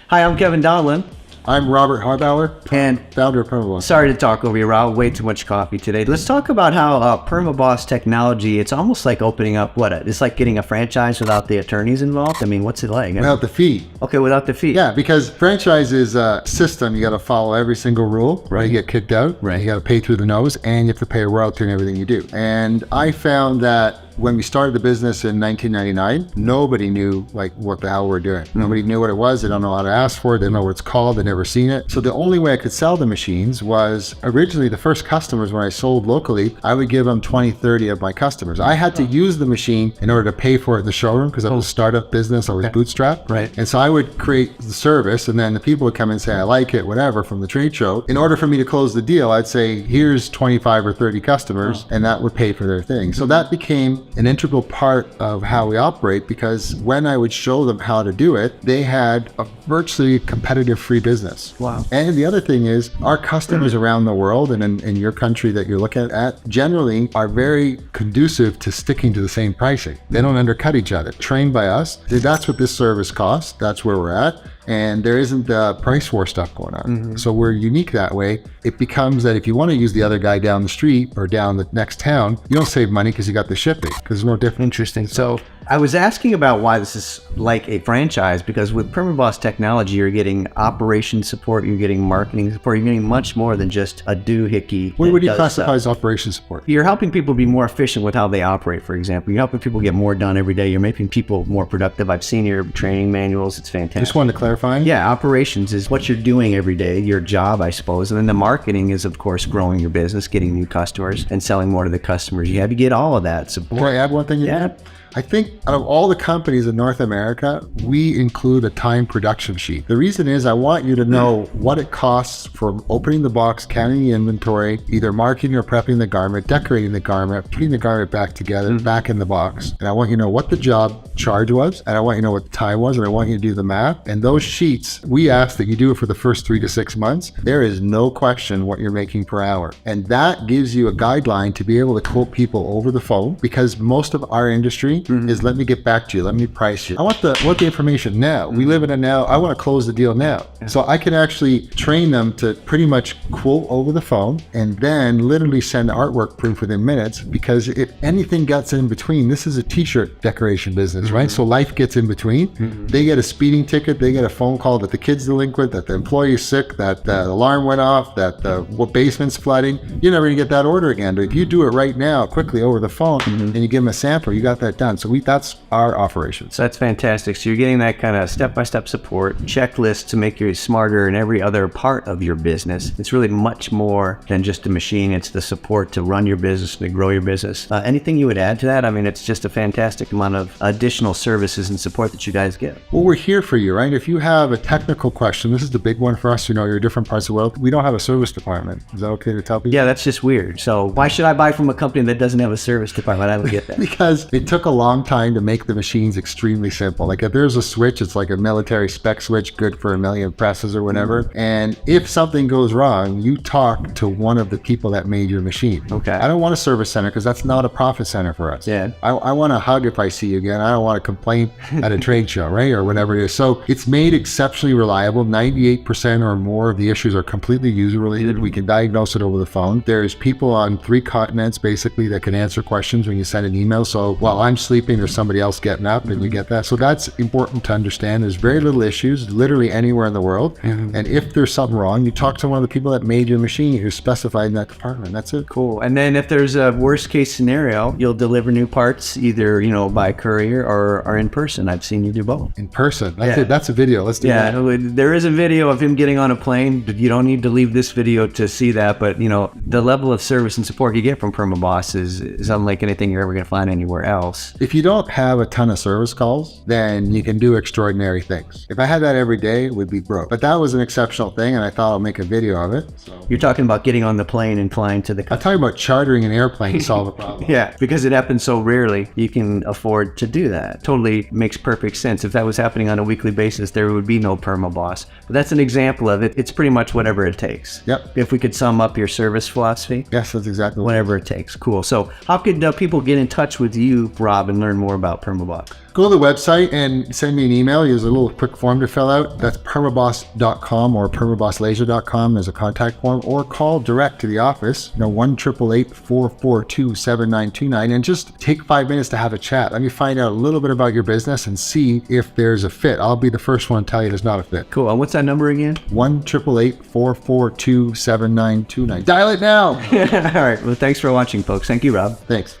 Hi, I'm Kevin Donlin. I'm Robert Harbauer, and founder of Permaboss. Sorry to talk over you, Rob. Way too much coffee today. Let's talk about how Permaboss technology, it's almost like opening up, it's like getting a franchise without the attorneys involved? I mean, what's it like? Without the fee. Okay, without the fee. Yeah, because franchise is a system. You got to follow every single rule, right? You get kicked out, right? You got to pay through the nose, and you have to pay a royalty on everything you do. And I found that when we started the business in 1999, nobody knew what the hell we're doing. Nobody knew what it was. They don't know how to ask for it. They don't know what it's called. They've never seen it. So the only way I could sell the machines was originally the first customers when I sold locally, I would give them 20, 30 of my customers. I had to use the machine in order to pay for it in the showroom because I was a startup business. I was bootstrapped. Right. And so I would create the service and then the people would come and say, I like it, whatever, from the trade show. In order for me to close the deal, I'd say, here's 25 or 30 customers and that would pay for their thing. So that became an integral part of how we operate because when I would show them how to do it, they had a virtually competitive free business. Wow. And the other thing is our customers around the world and in your country that you're looking at generally are very conducive to sticking to the same pricing. They don't undercut each other. Trained by us, that's what this service costs. That's where we're at. And there isn't the price war stuff going on. So we're unique that way. It becomes that if you want to use the other guy down the street or down the next town, you don't save money because you got the shipping, because there's no difference. Interesting. So I was asking about why this is like a franchise, because with Permaboss technology, you're getting operation support, you're getting marketing support, you're getting much more than just a doohickey. What do you classify as operation support? You're helping people be more efficient with how they operate, for example. You're helping people get more done every day. You're making people more productive. I've seen your training manuals. It's fantastic. Just wanted to clarify. Yeah, operations is what you're doing every day, your job, I suppose. And then the marketing is, of course, growing your business, getting new customers, and selling more to the customers. You have to get all of that support. Can I add one thing? Yeah. I think out of all the companies in North America, we include a time production sheet. The reason is I want you to know what it costs for opening the box, counting the inventory, either marking or prepping the garment, decorating the garment, putting the garment back together, back in the box. And I want you to know what the job charge was, and I want you to know what the time was, and I want you to do the math. And those sheets, we ask that you do it for the first 3 to 6 months. There is no question what you're making per hour. And that gives you a guideline to be able to quote people over the phone, because most of our industry is let me get back to you, let me price you. I want the information now. We live in a now. I want to close the deal now. So I can actually train them to pretty much quote over the phone and then literally send artwork proof within minutes, because if anything gets in between, this is a t-shirt decoration business, right? So life gets in between. They get a speeding ticket, they get a phone call that the kid's delinquent, that the employee's sick, that the alarm went off, that the basement's flooding. You're never gonna get that order again. But if you do it right now, quickly over the phone, and you give them a sample, you got that done. So that's our operation. So that's fantastic. So you're getting that kind of step-by-step support, checklist to make you smarter in every other part of your business. It's really much more than just a machine. It's the support to run your business, to grow your business. Anything you would add to that? I mean, it's just a fantastic amount of additional services and support that you guys give. Well, we're here for you, right? If you have a technical question, this is the big one for us. You're different parts of the world. We don't have a service department. Is that okay to tell people? Yeah, that's just weird. So why should I buy from a company that doesn't have a service department? I don't get that. Because it took a long time to make the machines extremely simple. Like if there's a switch, it's like a military spec switch, good for 1 million presses or whatever. And if something goes wrong, you talk to one of the people that made your machine. Okay. I don't want a service center because that's not a profit center for us. Yeah. I want a hug if I see you again. I don't want to complain at a trade show, right? Or whatever it is. So it's made exceptionally reliable. 98% or more of the issues are completely user related. We can diagnose it over the phone. There's people on 3 continents basically that can answer questions when you send an email. So while I'm sleeping, there's somebody else getting up and you get that. So that's important to understand. There's very little issues literally anywhere in the world. And if there's something wrong, you talk to one of the people that made your machine who's specified in that department. That's it. Cool. And then if there's a worst case scenario, you'll deliver new parts either, by courier or in person. I've seen you do both. In person. That's it. That's a video. Let's do that. Yeah, there is a video of him getting on a plane. You don't need to leave this video to see that, but the level of service and support you get from Permaboss is unlike anything you're ever going to find anywhere else. If you don't have a ton of service calls, then you can do extraordinary things. If I had that every day, it would be broke. But that was an exceptional thing, and I thought I'll make a video of it. So. You're talking about getting on the plane and flying to the country. I'm talking about chartering an airplane to solve a problem. Yeah, because it happens so rarely, you can afford to do that. Totally makes perfect sense. If that was happening on a weekly basis, there would be no Permaboss. But that's an example of it. It's pretty much whatever it takes. Yep. If we could sum up your service philosophy. Yes, that's exactly whatever it takes. Cool. So how could people get in touch with you, Rob? Rob and learn more about Permaboss? Go to the website and send me an email. There's a little quick form to fill out. That's permaboss.com or permabosslaser.com. There's a contact form, or call direct to the office, 1-888-442-7929, and just take 5 minutes to have a chat. Let me find out a little bit about your business and see if there's a fit. I'll be the first one to tell you there's not a fit. Cool. And what's that number again? 1-888-442-7929. Dial it now. All right. Well, thanks for watching, folks. Thank you, Rob. Thanks.